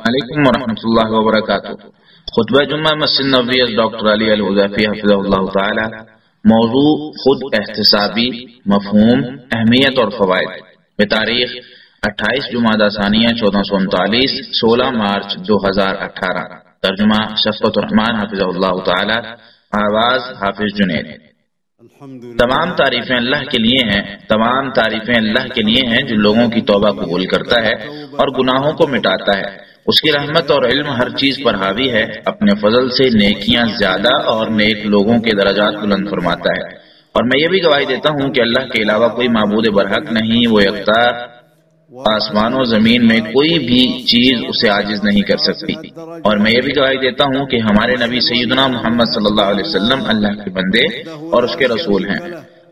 علیکم ورحمۃ اللہ وبرکاتہ۔ خطبہ جمعہ مسجد نبوی ڈاکٹر علی الحذیفی حفظہ اللہ تعالی۔ موضوع خود احتسابی، مفہوم، اہمیت اور فوائد، بتاریخ 28 جمادی ثانیہ 1439، 16 مارچ 2018۔ ترجمہ شفقت الرحمان حفظہ اللہ تعالی، آواز حافظ جنید۔ تمام تعریفیں اللہ کے لیے ہیں، تمام تعریفیں اللہ کے لیے ہیں جو لوگوں کی توبہ قبول کرتا ہے اور گناہوں کو مٹاتا ہے۔ اس کی رحمت اور علم ہر چیز پر حاوی ہے، اپنے فضل سے نیکیاں زیادہ اور نیک لوگوں کے درجات بلند فرماتا ہے۔ اور میں یہ بھی گواہی دیتا ہوں کہ اللہ کے علاوہ کوئی معبود برحق نہیں، وہ یکتا، آسمان و زمین میں کوئی بھی چیز اسے عاجز نہیں کر سکتی۔ اور میں یہ بھی گواہی دیتا ہوں کہ ہمارے نبی سیدنا محمد صلی اللہ علیہ وسلم اللہ کے بندے اور اس کے رسول ہیں۔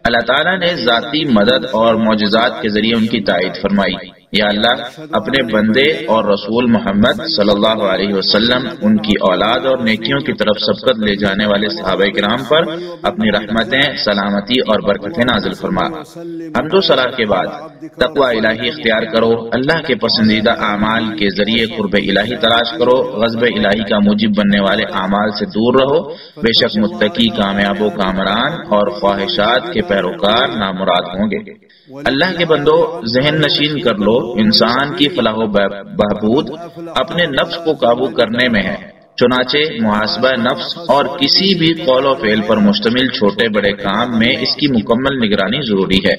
اللہ تعالیٰ نے ذاتی مدد اور معجزات کے ذریعے ان کی تائید فرمائی۔ یا اللہ اپنے بندے اور رسول محمد صلی اللہ علیہ وسلم، ان کی اولاد اور نیکیوں کی طرف سبقت لے جانے والے صحابہ کرام پر اپنی رحمتیں، سلامتی اور برکتیں نازل فرما۔ حمد و ثنا کے بعد تقوی الہی اختیار کرو، اللہ کے پسندیدہ اعمال کے ذریعے قرب الہی تلاش کرو، غضب الہی کا موجب بننے والے اعمال سے دور رہو، بے شک متقی کامیاب و کامران اور خواہشات کے پیروکار نامراد ہوں گے۔ اللہ کے بندو، ذہن نشین کر لو، انسان کی فلاح و بہبود اپنے نفس کو قابو کرنے میں ہے۔ چنانچہ محاسبہ نفس اور کسی بھی قول و فعل پر مشتمل چھوٹے بڑے کام میں اس کی مکمل نگرانی ضروری ہے۔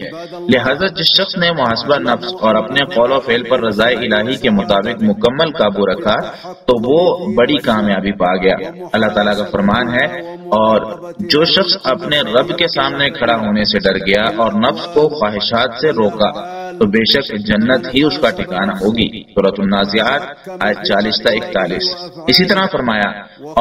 لہذا جس شخص نے محاسبہ نفس اور اپنے قول و فعل پر رضائے الہی کے مطابق مکمل قابو رکھا تو وہ بڑی کامیابی پا گیا۔ اللہ تعالیٰ کا فرمان ہے، اور جو شخص اپنے رب کے سامنے کھڑا ہونے سے ڈر گیا اور نفس کو خواہشات سے روکا تو بے شک جنت ہی اس کا ٹھکانہ ہوگی۔ سورۃ النازعات آیت 40-41۔ اسی طرح فرمایا،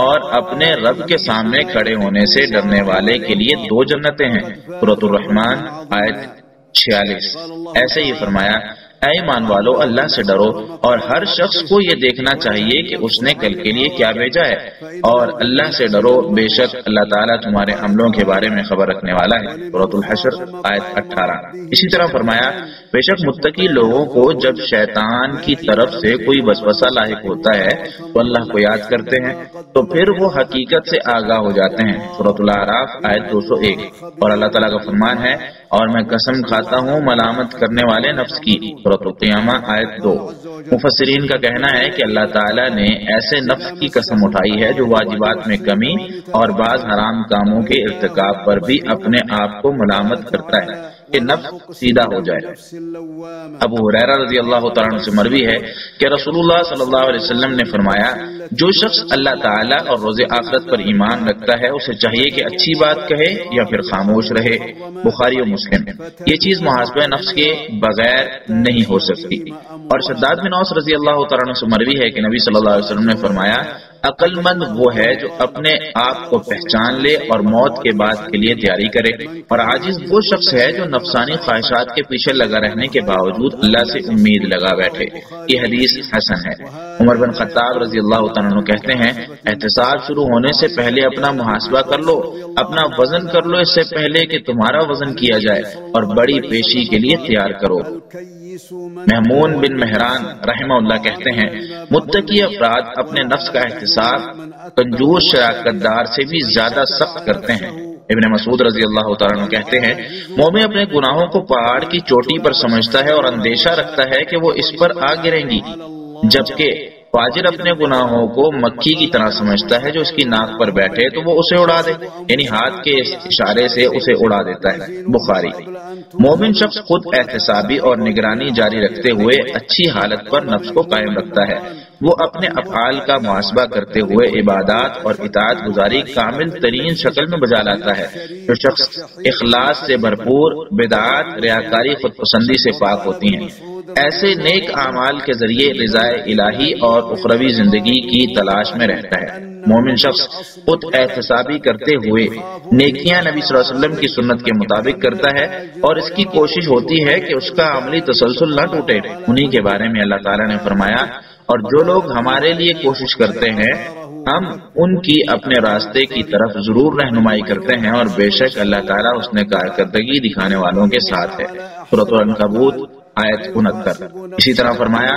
اور اپنے رب کے سامنے کھڑے ہونے سے ڈرنے والے کے لیے 2 جنتیں ہیں۔ سورۃ الرحمن آیت 46۔ ایسے ہی فرمایا، اے ایمان والو اللہ سے ڈرو، اور ہر شخص کو یہ دیکھنا چاہیے کہ اس نے کل کے لیے کیا بھیجا ہے، اور اللہ سے ڈرو، بے شک اللہ تعالیٰ تمہارے عملوں کے بارے میں خبر رکھنے والا ہے۔ سورۃ الحشر آیت 18۔ اسی طرح فرمایا، بے شک متقی لوگوں کو جب شیطان کی طرف سے کوئی وسوسہ لاحق ہوتا ہے تو اللہ کو یاد کرتے ہیں تو پھر وہ حقیقت سے آگاہ ہو جاتے ہیں۔ سورۃ الاعراف آیت 201۔ اور اللہ تعالیٰ کا فرمان ہے، اور میں قسم کھاتا ہوں ملامت کرنے والے نفس کی۔ سورۃ القیامہ آیت 2۔ مفسرین کا کہنا ہے کہ اللہ تعالیٰ نے ایسے نفس کی قسم اٹھائی ہے جو واجبات میں کمی اور بعض حرام کاموں کے ارتکاب پر بھی اپنے آپ کو ملامت کرتا ہے کہ نفس سیدھا ہو جائے۔ ابو ہریرہ رضی اللہ تعالیٰ عنہ سے مروی ہے کہ رسول اللہ صلی اللہ علیہ وسلم نے فرمایا، جو شخص اللہ تعالیٰ اور روز آخرت پر ایمان رکھتا ہے اسے چاہیے کہ اچھی بات کہے یا پھر خاموش رہے۔ بخاری و مسلم۔ یہ چیز محاسبہ نفس کے بغیر نہیں ہو سکتی۔ اور شداد بن اوس رضی اللہ تعالیٰ عنہ سے مروی ہے کہ نبی صلی اللہ علیہ وسلم نے فرمایا، عقل مند وہ ہے جو اپنے آپ کو پہچان لے اور موت کے بعد کے لیے تیاری کرے، اور عاجز وہ شخص ہے جو نفسانی خواہشات کے پیچھے لگا رہنے کے باوجود اللہ سے امید لگا بیٹھے۔ یہ حدیث حسن ہے۔ عمر بن خطاب رضی اللہ تعالیٰ عنہ کہتے ہیں، احتساب شروع ہونے سے پہلے اپنا محاسبہ کر لو، اپنا وزن کر لو اس سے پہلے کہ تمہارا وزن کیا جائے، اور بڑی پیشی کے لیے تیار کرو۔ محمون بن مہران رحمہ اللہ کہتے ہیں، متقی افراد اپنے نفس کا احتساب کنجوس شراکت دار سے بھی زیادہ سخت کرتے ہیں۔ ابن مسعود رضی اللہ تعالیٰ عنہ کہتے ہیں، مومن اپنے گناہوں کو پہاڑ کی چوٹی پر سمجھتا ہے اور اندیشہ رکھتا ہے کہ وہ اس پر آ گریں گی، جبکہ فاجر اپنے گناہوں کو مکھی کی طرح سمجھتا ہے جو اس کی ناک پر بیٹھے تو وہ اسے اڑا دے، یعنی ہاتھ کے اشارے سے اسے اڑا دیتا ہے۔ بخاری۔ مومن شخص خود احتسابی اور نگرانی جاری رکھتے ہوئے اچھی حالت پر نفس کو قائم رکھتا ہے۔ وہ اپنے افعال کا محاسبہ کرتے ہوئے عبادات اور اطاعت گزاری کامل ترین شکل میں بجا لاتا ہے۔ جو شخص اخلاص سے بھرپور بدعات، ریاکاری، خود پسندی سے پاک ہوتی ہیں، ایسے نیک اعمال کے ذریعے رضائے الہی اور اخروی زندگی کی تلاش میں رہتا ہے۔ مومن شخص خود احتسابی کرتے ہوئے نیکیاں نبی صلی اللہ علیہ وسلم کی سنت کے مطابق کرتا ہے، اور اس کی کوشش ہوتی ہے کہ اس کا عملی تسلسل نہ ٹوٹے۔ انہی کے بارے میں اللہ تعالیٰ نے فرمایا، اور جو لوگ ہمارے لیے کوشش کرتے ہیں ہم ان کی اپنے راستے کی طرف ضرور رہنمائی کرتے ہیں، اور بے شک اللہ تعالیٰ اس نے کارکردگی دکھانے والوں کے ساتھ ہے۔ سورۃ العنکبوت آیت 69۔ اسی طرح فرمایا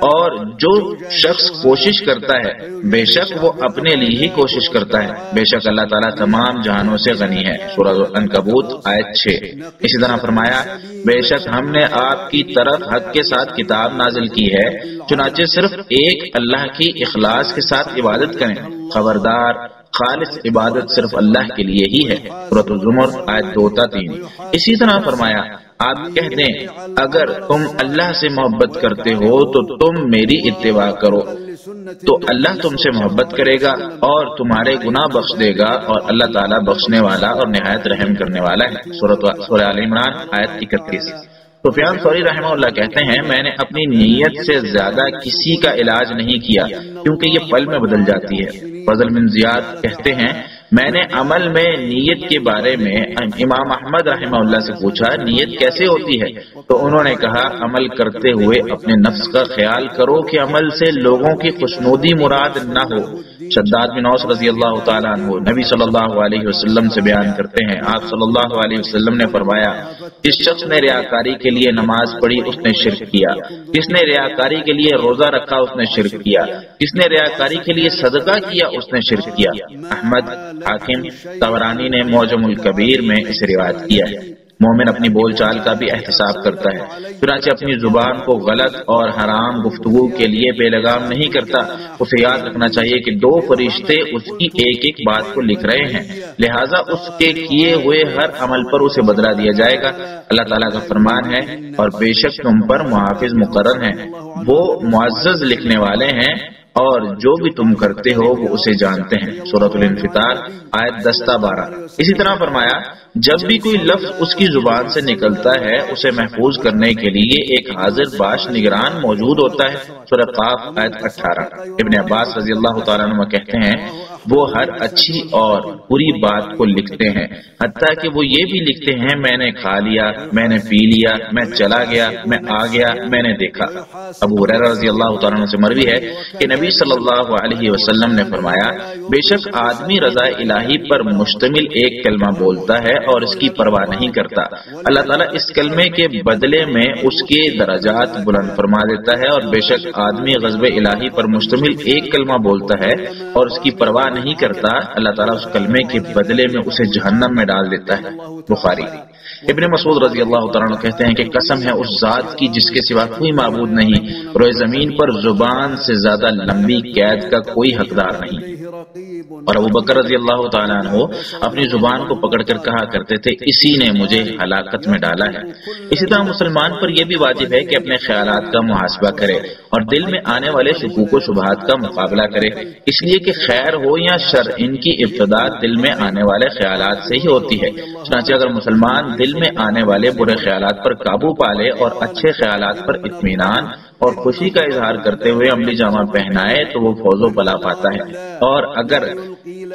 اور جو شخص کوشش کرتا ہے بے شک وہ اپنے لیے ہی کوشش کرتا ہے، بے شک اللہ تعالیٰ تمام جہانوں سے غنی ہے، سورہ العنکبوت آیت 6۔ اسی طرح فرمایا بے شک ہم نے آپ کی طرف حق کے ساتھ کتاب نازل کی ہے، چنانچہ صرف ایک اللہ کی اخلاص کے ساتھ عبادت کریں، خبردار خالص عبادت صرف اللہ کے لیے ہی ہے، سورۃ الزمر آیت 2-3۔ اسی طرح فرمایا آپ کہہ دیں اگر تم اللہ سے محبت کرتے ہو تو تم میری اتباع کرو، تو اللہ تم سے محبت کرے گا اور تمہارے گناہ بخش دے گا، اور اللہ تعالیٰ بخشنے والا اور نہایت رحم کرنے والا ہے، سورہ آل عمران آیت 31۔ سفیان ثوری رحمہ اللہ کہتے ہیں میں نے اپنی نیت سے زیادہ کسی کا علاج نہیں کیا کیونکہ یہ پل میں بدل جاتی ہے۔ فضل بن زیاد کہتے ہیں میں نے عمل میں نیت کے بارے میں امام احمد رحمہ اللہ سے پوچھا نیت کیسے ہوتی ہے، تو انہوں نے کہا عمل کرتے ہوئے اپنے نفس کا خیال کرو کہ عمل سے لوگوں کی خوشنودی مراد نہ ہو۔ شداد بن اوس رضی اللہ تعالیٰ عنہ نبی صلی اللہ علیہ وسلم سے بیان کرتے ہیں آپ صلی اللہ علیہ وسلم نے فرمایا جس شخص نے ریاکاری کے لیے نماز پڑھی اس نے شرک کیا، جس نے ریاکاری کے لیے روزہ رکھا اس نے شرک کیا، جس نے ریاکاری کے لیے صدقہ کیا اس نے شرک کیا۔ احمد، حاکم، طبرانی نے معجم الکبیر میں اسے روایت کیا ہے۔ مومن اپنی بول چال کا بھی احتساب کرتا ہے، چنانچہ اپنی زبان کو غلط اور حرام گفتگو کے لیے بے لگام نہیں کرتا۔ اسے یاد رکھنا چاہیے کہ دو فرشتے اس کی ایک ایک بات کو لکھ رہے ہیں، لہٰذا اس کے کیے ہوئے ہر عمل پر اسے بدلہ دیا جائے گا۔ اللہ تعالیٰ کا فرمان ہے اور بے شک تم پر محافظ مقرر ہیں، وہ معزز لکھنے والے ہیں اور جو بھی تم کرتے ہو وہ اسے جانتے ہیں، سورۃ الانفطار آیت 10-12۔ اسی طرح فرمایا جب بھی کوئی لفظ اس کی زبان سے نکلتا ہے اسے محفوظ کرنے کے لیے ایک حاضر باش نگران موجود ہوتا ہے، سورہ قاف آیت 18۔ ابن عباس رضی اللہ تعالیٰ عنہ کہتے ہیں وہ ہر اچھی اور بری بات کو لکھتے ہیں، حتیٰ کہ وہ یہ بھی لکھتے ہیں میں نے کھا لیا، میں نے پی لیا، میں چلا گیا، میں آ گیا، میں نے دیکھا۔ ابو ہریرہ رضی اللہ تعالیٰ عنہ سے مروی ہے کہ نبی صلی اللہ علیہ وسلم نے فرمایا بے شک آدمی رضا الہی پر مشتمل ایک کلمہ بولتا ہے اور اس کی پرواہ نہیں کرتا، اللہ تعالیٰ اس کلمے کے بدلے میں اس کے درجات بلند فرما دیتا ہے، اور بے شک آدمی غضب الہی پر مشتمل ایک کلمہ بولتا ہے اور اس کی پرواہ نہیں کرتا، اللہ تعالیٰ اس کلمے کے بدلے میں اسے جہنم میں ڈال دیتا ہے، بخاری۔ ابن مسعود رضی اللہ تعالیٰ عنہ کہتے ہیں کہ قسم ہے اس ذات کی جس کے سوا کوئی معبود نہیں، روئے زمین پر زبان سے زیادہ لمبی قید کا کوئی حقدار نہیں۔ اور ابو بکر رضی اللہ تعالیٰ عنہ اپنی زبان کو پکڑ کر کہا کرتے تھے اسی نے مجھے ہلاکت میں ڈالا ہے۔ اسی طرح مسلمان پر یہ بھی واجب ہے کہ اپنے خیالات کا محاسبہ کرے اور دل میں آنے والے شکوک و شبہات کا مقابلہ کرے، اس لیے کہ خیر ہو یا شر ان کی ابتدا دل میں آنے والے خیالات سے ہی ہوتی ہے۔ چنانچہ اگر مسلمان دل میں آنے والے برے خیالات پر قابو پالے اور اچھے خیالات پر اطمینان اور خوشی کا اظہار کرتے ہوئے عملی جامہ پہنائے تو وہ فوز و فلاح پاتا ہے، اور اگر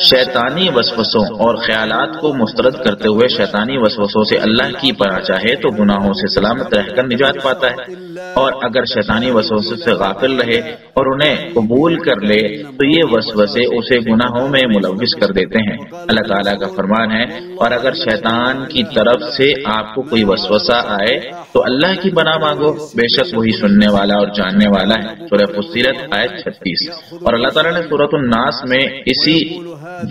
شیطانی وسوسوں اور خیالات کو مسترد کرتے ہوئے شیطانی وسوسوں سے اللہ کی پناہ چاہے تو گناہوں سے سلامت رہ کر نجات پاتا ہے، اور اگر شیطانی وسوسوں سے غافل رہے اور انہیں قبول کر لے تو یہ وسوسے اسے گناہوں میں ملوث کر دیتے ہیں۔ اللہ تعالیٰ کا فرمان ہے اور اگر شیطان کی طرف سے آپ کو کوئی وسوسہ آئے تو اللہ کی پناہ مانگو، بے شک وہی سننے والا اور جاننے والا ہے، سورہ فصلت آیت 36۔ اور اللہ تعالیٰ نے سورۃ الناس میں اسی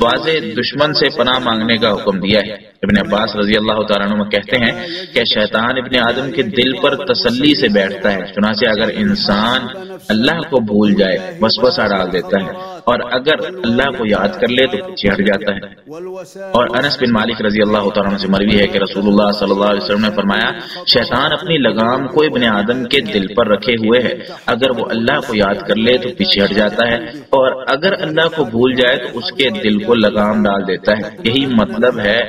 واضح دشمن سے پناہ مانگنے کا حکم دیا ہے۔ ابن عباس رضی اللہ تعالیٰ عنہ کہتے ہیں کہ شیطان ابن آدم کے دل پر تسلی سے بیٹھتا ہے، چنانچہ اگر انسان اللہ کو بھول جائے وسوسہ ڈال دیتا ہے اور اگر اللہ کو یاد کر لے تو پیچھے ہٹ جاتا ہے۔ اور انس بن مالک رضی اللہ تعالیٰ عنہ سے مروی ہے کہ رسول اللہ صلی اللہ علیہ وسلم نے فرمایا شیطان اپنی لگام کو ابن آدم کے دل پر رکھے ہوئے ہے، اگر وہ اللہ کو یاد کر لے تو پیچھے ہٹ جاتا ہے، اور اگر اللہ کو بھول جائے تو اس کے دل کو لگام ڈال دیتا ہے۔ یہی مطلب ہے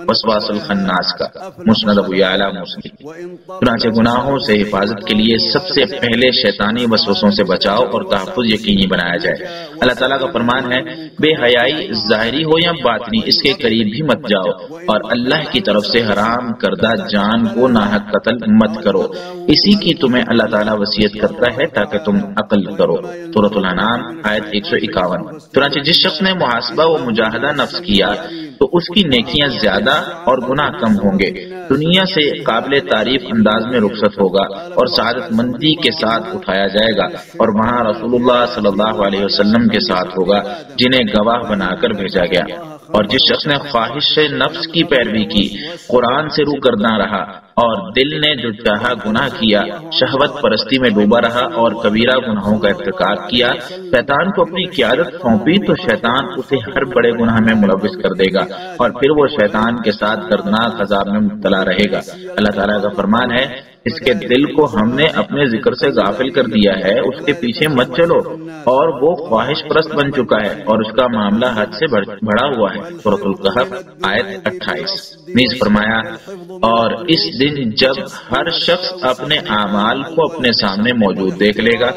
وسواس الخناس کا، مسند ابو یعلا مسلم۔ چنانچہ گناہوں سے حفاظت کے لیے سب سے پہلے شیطانی وسوسوں سے بچاؤ اور تحفظ یقینی بنایا جائے۔ اللہ تعالیٰ کا فرمان ہے بے حیائی ظاہری ہو یا باطنی اس کے قریب بھی مت جاؤ، اور اللہ کی طرف سے حرام کردہ جان کو ناحق قتل مت کرو، اسی کی تمہیں اللہ تعالیٰ وصیت کرتا ہے تاکہ تم عقل کرو، سورۃ الانعام آیت 151۔ چنانچہ جس شخص نے محاسبہ و مجاہدہ نفس کیا تو اس کی نیکیاں زیادہ اور گناہ کم ہوں گے، دنیا سے قابل تعریف انداز میں رخصت ہوگا اور سعادت مندی کے ساتھ اٹھایا جائے گا، اور وہاں رسول اللہ صلی اللہ علیہ وسلم کے ساتھ ہوگا جنہیں گواہ بنا کر بھیجا گیا۔ اور جس شخص نے خواہش نفس کی پیروی کی، قرآن سے روگرداں رہا اور دل نے جو چاہا گناہ کیا، شہوت پرستی میں ڈوبا رہا اور کبیرہ گناہوں کا ارتکاب کیا، شیطان کو اپنی قیادت سونپی تو شیطان اسے ہر بڑے گناہ میں ملوث کر دے گا اور پھر وہ شیطان کے ساتھ دردناک عذاب میں مبتلا رہے گا۔ اللہ تعالیٰ کا فرمان ہے، اس کے دل کو ہم نے اپنے ذکر سے غافل کر دیا ہے، اس کے پیچھے مت چلو، اور وہ خواہش پرست بن چکا ہے اور اس کا معاملہ حد سے بڑھا ہوا ہے۔ سورۃ الکہف آیت 28۔ نیز فرمایا، اور اس دن جب ہر شخص اپنے اعمال کو اپنے سامنے موجود دیکھ لے گا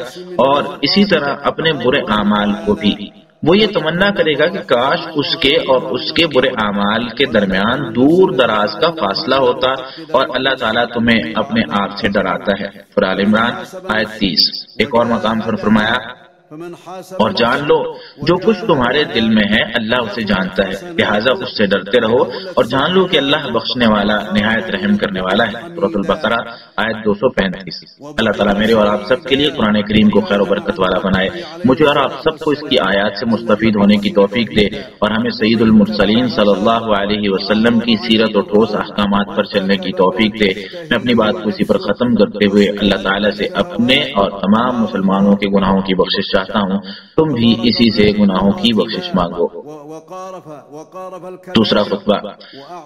اور اسی طرح اپنے برے اعمال کو بھی، وہ یہ تمنا کرے گا کہ کاش اس کے اور اس کے برے اعمال کے درمیان دور دراز کا فاصلہ ہوتا، اور اللہ تعالیٰ تمہیں اپنے آپ سے ڈراتا ہے۔ سورہ آل عمران آیت 30۔ ایک اور مقام پر فرمایا، اور جان لو جو کچھ تمہارے دل میں ہے اللہ اسے جانتا ہے، لہٰذا اس سے ڈرتے رہو اور جان لو کہ اللہ بخشنے والا نہایت رحم کرنے والا ہے۔ سورۃ البقرہ آیت 235۔ اللہ تعالیٰ میرے اور آپ سب کے لیے قرآن کریم کو خیر و برکت والا بنائے، مجھے اور آپ سب کو اس کی آیات سے مستفید ہونے کی توفیق دے، اور ہمیں سید المرسلین صلی اللہ علیہ وسلم کی سیرت و ٹھوس احکامات پر چلنے کی توفیق دے۔ میں اپنی بات کو اسی پر ختم کرتے ہوئے اللہ تعالیٰ سے اپنے اور تمام مسلمانوں کے گناہوں کی بخشش چاہتا ہوں، تم بھی اسی سے گناہوں کی بخشش مانگو۔ دوسرا خطبہ۔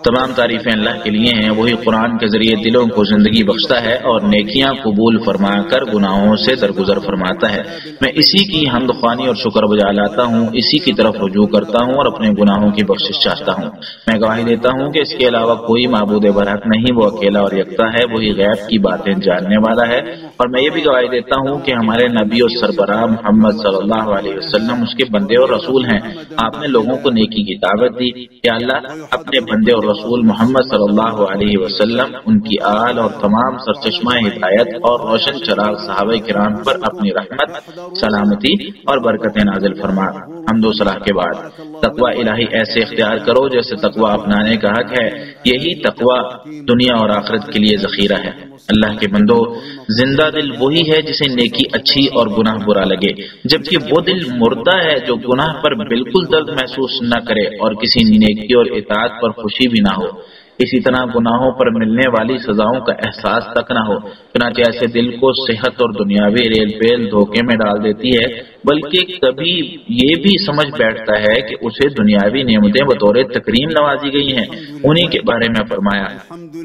تمام تعریفیں اللہ کے لیے ہیں، وہی قرآن کے ذریعے دلوں کو زندگی بخشتا ہے اور نیکیاں قبول فرما کر گناہوں سے درگزر فرماتا ہے۔ میں اسی کی حمد خوانی اور شکر بجا لاتا ہوں، اسی کی طرف رجوع کرتا ہوں اور اپنے گناہوں کی بخشش چاہتا ہوں۔ میں گواہی دیتا ہوں کہ اس کے علاوہ کوئی معبود برحق نہیں، وہ اکیلا اور یکتا ہے، وہی غیب کی باتیں جاننے والا ہے، اور میں یہ بھی گواہی دیتا ہوں کہ ہمارے نبی اور سربراہ محمد صلی اللہ علیہ وسلم اس کے بندے اور رسول ہیں۔ آپ نے لوگوں کو نیکی کی دعوت دی، یا اللہ اپنے بندے اور رسول محمد صلی اللہ علیہ وسلم، ان کی آل اور تمام سرچشمہ ہدایت اور روشن چراغ صحابہ کرام پر اپنی رحمت، سلامتی اور برکتیں نازل فرما۔ حمد و صلاح کے بعد تقوی الہی ایسے اختیار کرو جیسے تقوی اپنانے کا حق ہے، یہی تقوی دنیا اور آخرت کے لیے ذخیرہ ہے۔ اللہ کے بندو، زندہ دل وہی ہے جسے نیکی اچھی اور گناہ برا لگے، جبکہ وہ دل مردہ ہے جو گناہ پر بالکل درد محسوس نہ کرے اور کسی نیکی اور اطاعت پر خوشی بھی نہ ہو، اسی طرح گناہوں پر ملنے والی سزاؤں کا احساس تک نہ ہو۔ چنانچہ ایسے دل کو صحت اور دنیاوی ریل پیل دھوکے میں ڈال دیتی ہے، بلکہ کبھی یہ بھی سمجھ بیٹھتا ہے کہ اسے دنیاوی نعمتیں بطور تکریم نوازی گئی ہیں۔ انہی کے بارے میں فرمایا،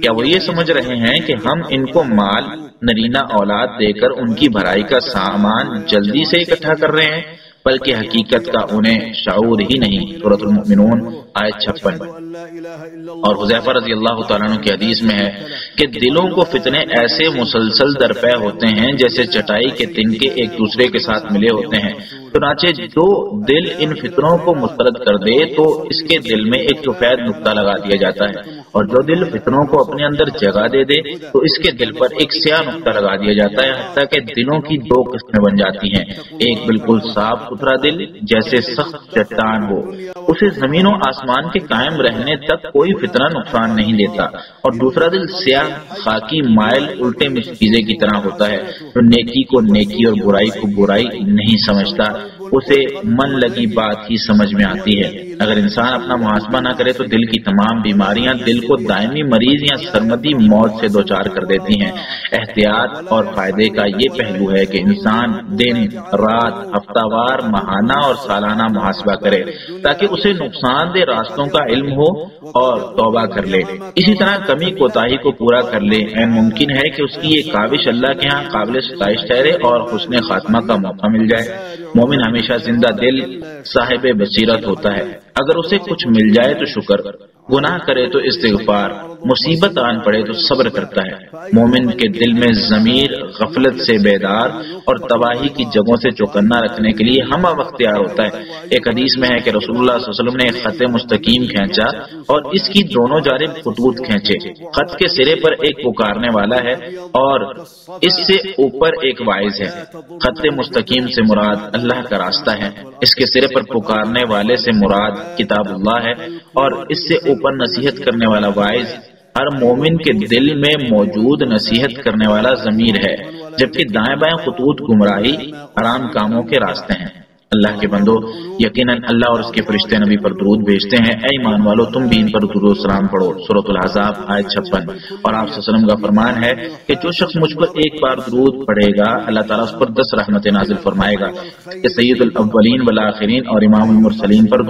کیا وہ یہ سمجھ رہے ہیں کہ ہم ان کو مال، نرینہ اولاد دے کر ان کی بھلائی کا سامان جلدی سے اکٹھا کر رہے ہیں، بلکہ حقیقت کا انہیں شعور ہی نہیں۔ سورۃ المؤمنون آیت 56۔ اور حذیفہ رضی اللہ تعالیٰ عنہ کی حدیث میں ہے کہ دلوں کو فتنے ایسے مسلسل درپے ہوتے ہیں جیسے چٹائی کے تنکے ایک دوسرے کے ساتھ ملے ہوتے ہیں، چنانچہ جو دل ان فتنوں کو مسترد کر دے تو اس کے دل میں ایک سفید نقطہ لگا دیا جاتا ہے، اور جو دل فتنوں کو اپنے اندر جگہ دے دے تو اس کے دل پر ایک سیاہ نقطہ لگا دیا جاتا ہے، حتیٰ کہ دلوں کی دو قسمیں بن جاتی ہیں۔ ایک بالکل صاف ستھرا دل جیسے سخت چٹان ہو، اسے زمین و آسمان کے قائم رہنے تک کوئی فتنہ نقصان نہیں دیتا، اور دوسرا دل سیاہ خاکی مائل الٹے مشکیزے کی طرح ہوتا ہے، جو نیکی کو نیکی اور برائی کو برائی نہیں سمجھتا، اسے من لگی بات ہی سمجھ میں آتی ہے۔ اگر انسان اپنا محاسبہ نہ کرے تو دل کی تمام بیماریاں دل کو دائمی مریض یا سرمدی موت سے دوچار کر دیتی ہیں۔ احتیاط اور فائدے کا یہ پہلو ہے کہ انسان دن رات ہفتہ وار ماہانہ اور سالانہ محاسبہ کرے تاکہ اسے نقصان دہ راستوں کا علم ہو اور توبہ کر لے، اسی طرح کمی کوتاہی کو پورا کر لے۔ ممکن ہے کہ اس کی یہ کاوش اللہ کے ہاں قابل ستائش ٹھہرے اور حسن خاتمہ کا موقع مل جائے۔ مومن ہمیشہ زندہ دل صاحب بصیرت ہوتا ہے، اگر اسے کچھ مل جائے تو شکر، گناہ کرے تو استغفار، مصیبت آن پڑے تو صبر کرتا ہے۔ مومن کے دل میں ضمیر غفلت سے بیدار اور تباہی کی جگہوں سے چوکنا رکھنے کے لیے ہمہ وقت تیار ہوتا ہے۔ ایک حدیث میں ہے کہ رسول اللہ صلی اللہ علیہ وسلم نے ایک خط مستقیم کھینچا اور اس کی دونوں جانب خطوط کھینچے۔ خط کے سرے پر ایک پکارنے والا ہے اور اس سے اوپر ایک واعظ ہے۔ خط مستقیم سے مراد اللہ کا راستہ ہے، اس کے سرے پر پکارنے والے سے مراد کتاب اللہ ہے، اور اس سے اوپر نصیحت کرنے والا واعظ ہر مومن کے دل میں موجود نصیحت کرنے والا ضمیر ہے، جبکہ دائیں بائیں خطوط گمراہی، حرام کاموں کے راستے ہیں۔ اللہ کے بندو، یقیناً اللہ اور اس کے فرشتے نبی پر درود بھیجتے ہیں، اے ایمان والو تم بھی ان پر درود و سلام پڑھو۔ سورۃ الاحزاب آیت 56۔ اور آپ صلی اللہ علیہ وسلم کا فرمان ہے کہ جو شخص مجھ پر ایک بار درود پڑھے گا اللہ تعالیٰ اس پر 10 رحمتیں نازل فرمائے گا۔ کہ سید الاولین والآخرین اور امام المرسلین پر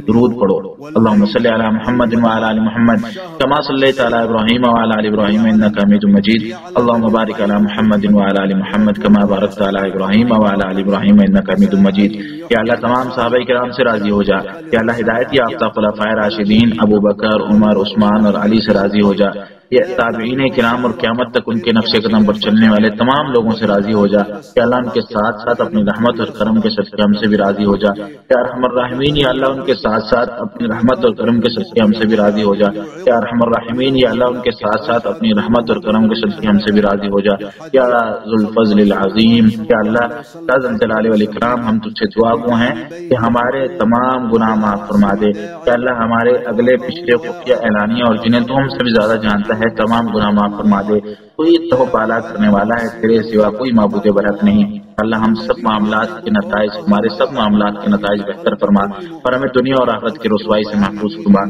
درود پڑھو۔ اللہم صلی علی محمد وعلی آل محمد کما صلیت علی ابراہیم وعلی آل ابراہیم انک حمید مجید۔ اللہم بارک علی محمد وعلی آل محمد کما بارکت علی ابراہیم وعلی آل ابراہیم انک حمید مجید۔ یا اللہ تمام صحابہ کرام سے راضی ہو جا، یا اللہ ہدایت یافتہ خلفائے راشدین ابو بکر، عمر، عثمان اور علی سے راضی ہو جا، یا تابعین کرام اور قیامت تک ان کے نقش قدم پر چلنے والے تمام لوگوں سے راضی ہو جا، یا اللہ ان کے ساتھ ساتھ اپنی رحمت اور کرم کے صدقے ہم سے بھی راضی ہو جا، یا ارحم الراحمین یا اللہ ان کے ساتھ ساتھ اپنی رحمت اور کرم کے صدقے ہم سے بھی راضی ہو جا، یا ارحم الراحمین یا اللہ ان کے ساتھ ساتھ اپنی رحمت اور کرم کے صدقے ہم سے بھی راضی ہو جا، یا ذو الفضل العظیم یا اللہ ذو الجلال والاکرام ہم تجھ سے دعا گو ہیں کہ ہمارے تمام گناہ معاف فرما دے، کہ اللہ ہمارے اگلے پچھلے خفیہ اعلانیہ اور جنہیں تو ہم سے بھی زیادہ جانتا ہے تمام گناہ معاف فرما دے۔ کوئی تو بالا کرنے والا ہے تیرے سوا کوئی معبود برحق نہیں۔ اللہ ہم سب معاملات کے نتائج، ہمارے سب معاملات کے نتائج بہتر فرما اور ہمیں دنیا اور آخرت کی رسوائی سے محفوظ فرما۔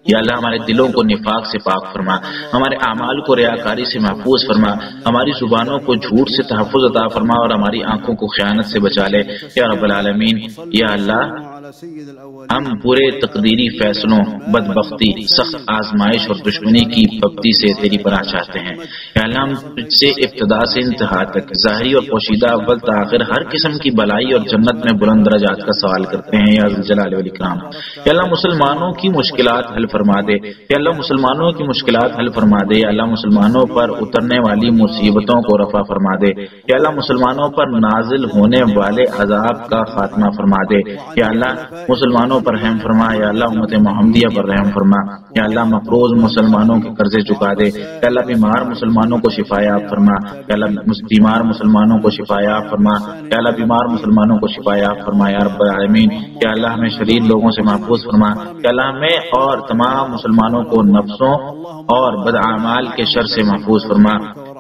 یا اللہ ہمارے دلوں کو نفاق سے پاک فرما، ہمارے اعمال کو ریاکاری سے محفوظ فرما، ہماری زبانوں کو جھوٹ سے تحفظ عطا فرما اور ہماری آنکھوں کو خیانت سے بچا لے یا رب العالمین۔ یا اللہ ہم برے تقدیری فیصلوں، بدبختی، سخت آزمائش اور دشمنی کی پبتی سے تیری پناہ چاہتے ہیں۔ یا اللہ ہم تجھ سے ابتدا سے انتہا تک، ظاہری اور پوشیدہ، اول تاخیر، ہر قسم کی بلائی اور جنت میں بلند درجات کا سوال کرتے ہیں یا ذو الجلال والاکرام۔ یا اللہ مسلمانوں کی مشکلات حل فرما دے، یا اللہ مسلمانوں کی مشکلات حل فرما دے، یا اللہ مسلمانوں پر اترنے والی مصیبتوں کو رفع فرما دے، یا اللہ مسلمانوں پر نازل ہونے والے عذاب کا خاتمہ فرما دے، یا اللہ مسلمانوں پر رحم فرما، یا اللہ امت محمدیہ پر رحم فرما، یا اللہ مقروض مسلمانوں کے قرضے چکا دے، یا اللہ بیمار مسلمانوں کو شفا یاب فرما، یا اللہ بیمار مسلمانوں کو شفا یاب فرما، یا اللہ بیمار مسلمانوں کو شفا یاب فرما یا رب العالمین۔ یا اللہ ہمیں شریر لوگوں سے محفوظ فرما، یا اللہ ہمیں اور تمام مسلمانوں کو نفسوں اور بداعمال کے شر سے محفوظ فرما،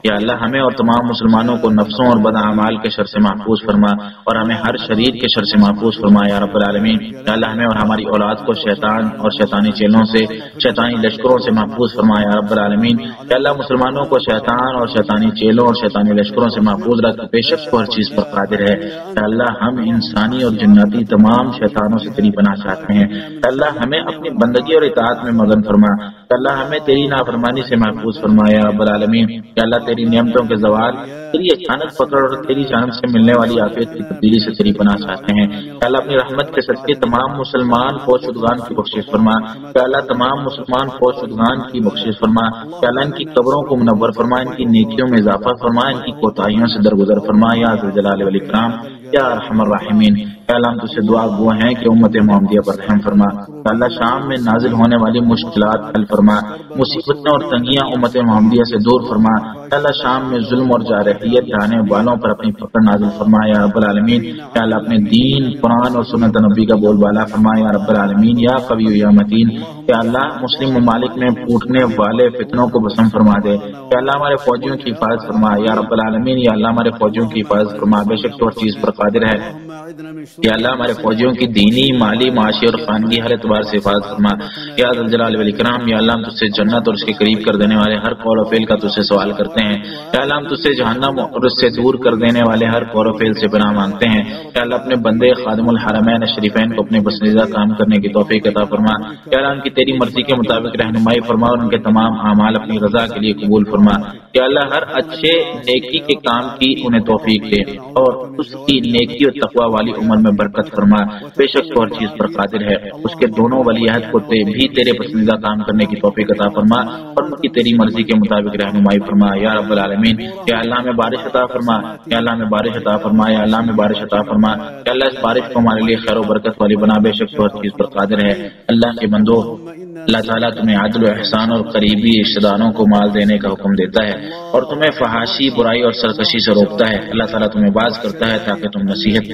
یا اللہ ہمیں اور تمام مسلمانوں کو نفسوں اور بداعمال کے شر سے محفوظ فرما اور ہمیں ہر شریر کے شر سے محفوظ فرما یا رب العالمین۔ یا اللہ ہمیں اور ہماری اولاد کو شیطان اور شیطانی چیلوں سے، شیطانی لشکروں سے محفوظ فرما یا رب العالمین۔ یا اللہ مسلمانوں کو شیطان اور شیطانی چیلوں اور شیطانی لشکروں سے محفوظ رکھ، بے شک وہ ہر چیز پر قادر ہے۔ یا اللہ ہم انسانی اور جناتی تمام شیطانوں سے تیری پناہ چاہتے ہیں۔ یا اللہ ہمیں اپنی بندگی اور اطاعت میں مگن فرما، یا اللہ ہمیں تیری نافرمانی سے محفوظ فرما یا رب العالمین۔ یا اللہ تیری نعمتوں کے زوال، تیری اچانک پکڑ اور تیری جانب سے ملنے والی عافیت کی تبدیلی سے تیری پناہ چاہتے ہیں۔ یا اللہ اپنی رحمت کے صدقے تمام مسلمان فوج شدگان کی بخشش فرما، یا اللہ تمام مسلمان فوج شدگان کی بخشش فرما، یا اللہ ان کی قبروں کو منور فرما، ان کی نیکیوں میں اضافہ فرما، ان کی کوتاہیوں سے درگزر فرما یا ذو الجلال والاکرام یا ارحم الراحمین۔ یا اللہ ہم تجھ سے دعا گو ہیں کہ امت محمدیہ پر رحم فرما۔ یا اللہ شام میں نازل ہونے والی مشکلات حل فرما، مصیبتیں اور تنگیاں امت محمدیہ سے دور فرما۔ یا اللہ شام میں ظلم اور جارحیت ڈھانے والوں پر اپنی پکڑ نازل فرما یا رب العالمین۔ یا اللہ اپنے دین، قرآن اور سنت نبی کا بول بالا فرما یا رب العالمین یا قوی یا متین۔ یا اللہ مسلم ممالک میں پھوٹنے والے فتنوں کو بسم فرما دے۔ یا اللہ ہمارے فوجیوں کی حفاظت فرما یا رب العالمین۔ یا اللہ ہمارے فوجیوں کی حفاظت فرما، بے شک تو ہر چیز پر قادر ہے۔ یا اللہ ہمارے فوجیوں کی دینی، مالی، معاشی اور خانگی ہر اعتبار سے حفاظت فرما یا ذو الجلال والاکرام۔ یا اللہ ہم تجھ سے جنت اور اس کے قریب کر دینے والے ہر قول و فعل کا تجھ سے سوال کرتے ہیں۔ یا اللہ ہم تجھ سے جہنم اور اس سے دور کر دینے والے ہر قول و فعل سے پناہ مانگتے ہیں۔ یا اللہ اپنے بندے خادم الحرمین الشریفین کو اپنے پسندیدہ کام کرنے کی توفیق عطا فرما۔ یا اللہ ان کی تیری مرضی کے مطابق رہنمائی فرما اور ان کے تمام اعمال اپنی رضا کے لیے قبول فرما۔ یا اللہ ہر اچھے نیکی کے کام کی انہیں توفیق دے اور اس کی نیکی اور تقوی والی عمر میں برکت فرما، بے شک وہ ہر چیز پر قادر ہے۔ اس کے دونوں ولی عہد کو بھی تیرے پسندیدہ کام کرنے کی توفیق عطا فرما اور ان کی تیری مرضی کے مطابق رہنمائی فرما یا رب العالمین۔ یا اللہ ہمیں بارش عطا فرما، یا اللہ ہمیں بارش عطا فرما، یا اللہ ہمیں بارش عطا فرما۔ یا اللہ اس بارش کو ہمارے لیے خیر و برکت والی بنا، بے شک وہ ہر چیز پر قادر ہے۔ اللہ کے بندو، اللہ تعالیٰ تمہیں عدل و احسان اور قریبی رشتہ داروں کو مال دینے کا حکم دیتا ہے اور تمہیں فحاشی، برائی اور سرکشی سے روکتا ہے۔ اللہ تعالیٰ تمہیں باز کرتا ہے تاکہ تم نصیحت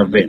90।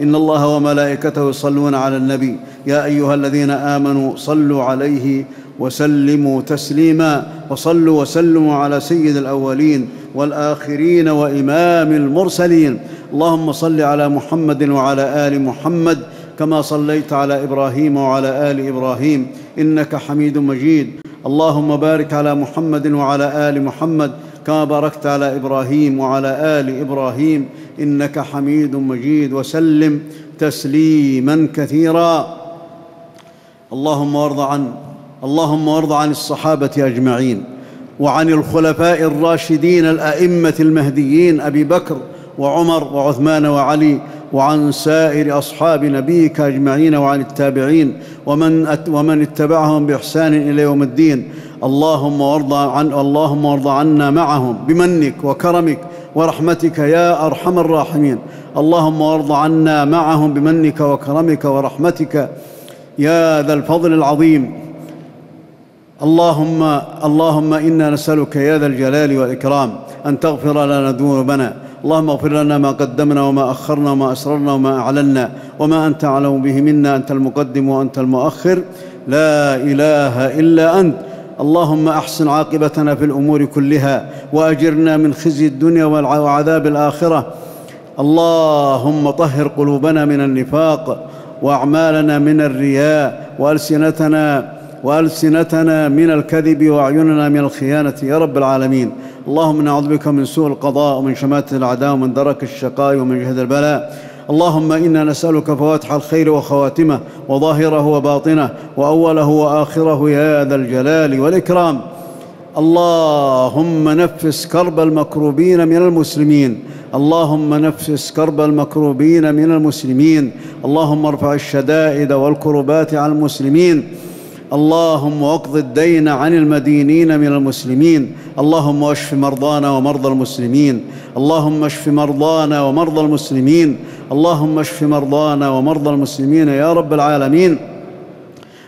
إن الله وملائكته يصلون على النبي يا أيها الذين آمنوا صلوا عليه وسلموا تسليما وصلوا وسلموا على سيد الأولين والآخرين وإمام المرسلين. اللهم صل على محمد وعلى آل محمد كما صليت على إبراهيم وعلى آل إبراهيم إنك حميد مجيد. اللهم بارك على محمد وعلى آل محمد كما باركت على إبراهيم وعلى آل إبراهيم إنك حميد مجيد وسلم تسليما كثيرا. اللهم وارض عن الصحابة أجمعين وعن الخلفاء الراشدين الأئمة المهديين أبي بكر وعمر وعثمان وعلي وعن سائر أصحاب نبيك أجمعين وعن التابعين ومن اتبعهم بإحسان إلى يوم الدين. اللهم وارض عنا معهم بمنك وكرمك ورحمتك يا أرحم الراحمين. اللهم وارض عنا معهم بمنك وكرمك ورحمتك يا ذا الفضل العظيم. اللهم إنا نسألك يا ذا الجلال والإكرام أن تغفر لنا ذنوبنا. اللهم اغفر لنا ما قدمنا وما أخرنا وما أسررنا وما أعلنا وما أنت أعلم به منا، أنت المقدم وأنت المؤخر، لا إله إلا أنت. اللهم أحسن عاقبتنا في الأمور كلها وأجرنا من خزي الدنيا وعذاب الآخرة. اللهم طهر قلوبنا من النفاق وأعمالنا من الرياء وألسنتنا من الكذب وأعيننا من الخيانة يا رب العالمين. اللهم نعوذ بك من سوء القضاء ومن شماتة الأعداء ومن درك الشقاء ومن جهد البلاء. اللهم إنا نسألك فواتح الخير وخواتمه وظاهره وباطنه وأوله وآخره يا ذا الجلال والإكرام. اللهم نفس كرب المكروبين من المسلمين. اللهم نفس كرب المكروبين من المسلمين. اللهم ارفع الشدائد والكربات عن المسلمين. اللهم اقض الدين عن المدينين من المسلمين. اللهم اشف مرضانا ومرضى المسلمين. اللهم اشف مرضانا ومرضى المسلمين. اللهم اشف مرضانا ومرضى المسلمين يا رب العالمين.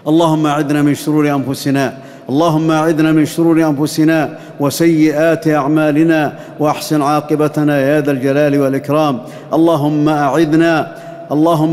اللهم أعذنا من شرور أنفسنا، اللهم أعذنا من شرور أنفسنا وسيئات أعمالنا وأحسن عاقبتنا يا ذا الجلال والإكرام. اللهم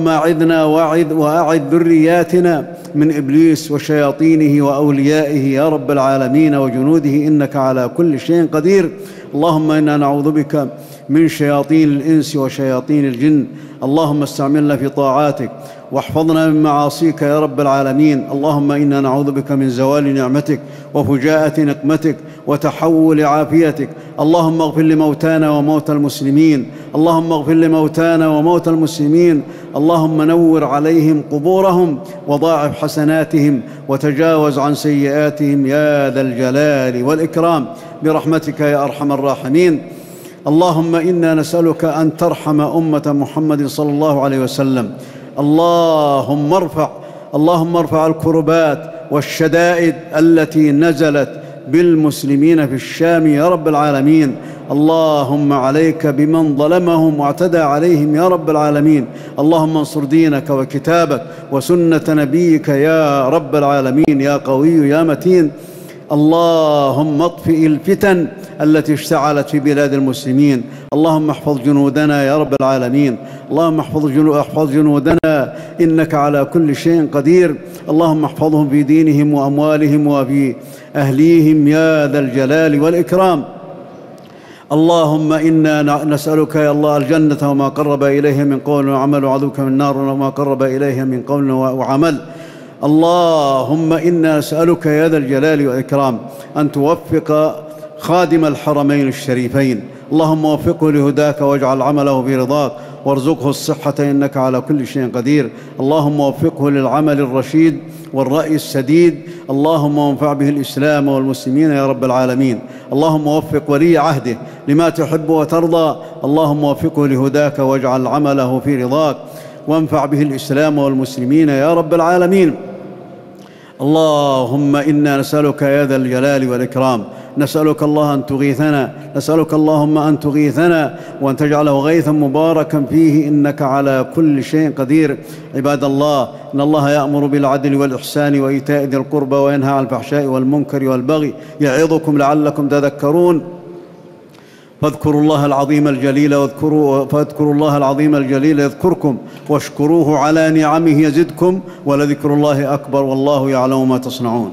أعذنا وأعذ ذرياتنا من إبليس وشياطينه وأوليائه يا رب العالمين وجنوده إنك على كل شيء قدير. اللهم إنا نعوذ بك من شياطين الإنس وشياطين الجن. اللهم استعملنا في طاعاتك واحفظنا من معاصيك يا رب العالمين. اللهم إنا نعوذ بك من زوال نعمتك وفجاءة نقمتك وتحول عافيتك. اللهم اغفر لموتانا وموتى المسلمين. اللهم اغفر لموتانا وموتى المسلمين. اللهم نور عليهم قبورهم وضاعف حسناتهم وتجاوز عن سيئاتهم يا ذا الجلال والإكرام برحمتك يا أرحم الراحمين. اللهم إنا نسألك أن ترحم أمة محمد صلى الله عليه وسلم. اللهم ارفع الكربات والشدائد التي نزلت بالمسلمين في الشام يا رب العالمين. اللهم عليك بمن ظلمهم واعتدى عليهم يا رب العالمين. اللهم انصر دينك وكتابك وسنة نبيك يا رب العالمين يا قوي يا متين. اللهم اطفئ الفتن التي اشتعلت في بلاد المسلمين. اللهم احفظ جنودنا يا رب العالمين. اللهم احفظ جنودنا إنك على كل شيء قدير. اللهم احفظهم في دينهم وأموالهم وفي أهليهم يا ذا الجلال والإكرام. اللهم إنا نسألك يا الله الجنة وما قرب إليها من قول وعمل وأعوذ بك من النار وما قرب إليها من قول وعمل. اللهم إنا نسألك يا ذا الجلال والإكرام أن توفق خادم الحرمين الشريفين. اللهم وفقه لهداك واجعل عمله في رضاك وارزقه الصحة إنك على كل شيء قدير. اللهم وفقه للعمل الرشيد والرأي السديد. اللهم وانفع به الإسلام والمسلمين يا رب العالمين. اللهم وفق ولي عهده لما تحب وترضى. اللهم وفقه لهداك واجعل عمله في رضاك وانفع به الإسلام والمسلمين يا رب العالمين. اللهم إنا نسألك يا ذا الجلال والإكرام، نسألك الله أن تغيثنا، نسألك اللهم أن تغيثنا وأن تجعله غيثا مباركا فيه، إنك على كل شيء قدير. عباد الله، إن الله يأمر بالعدل والإحسان وإيتاء ذي القربى وينهى عن الفحشاء والمنكر والبغي يعظكم لعلكم تذكرون. فاذكروا الله العظيم الجليل يذكركم، واشكروه على نعمه يزدكم، ولذكر الله أكبر، والله يعلم ما تصنعون.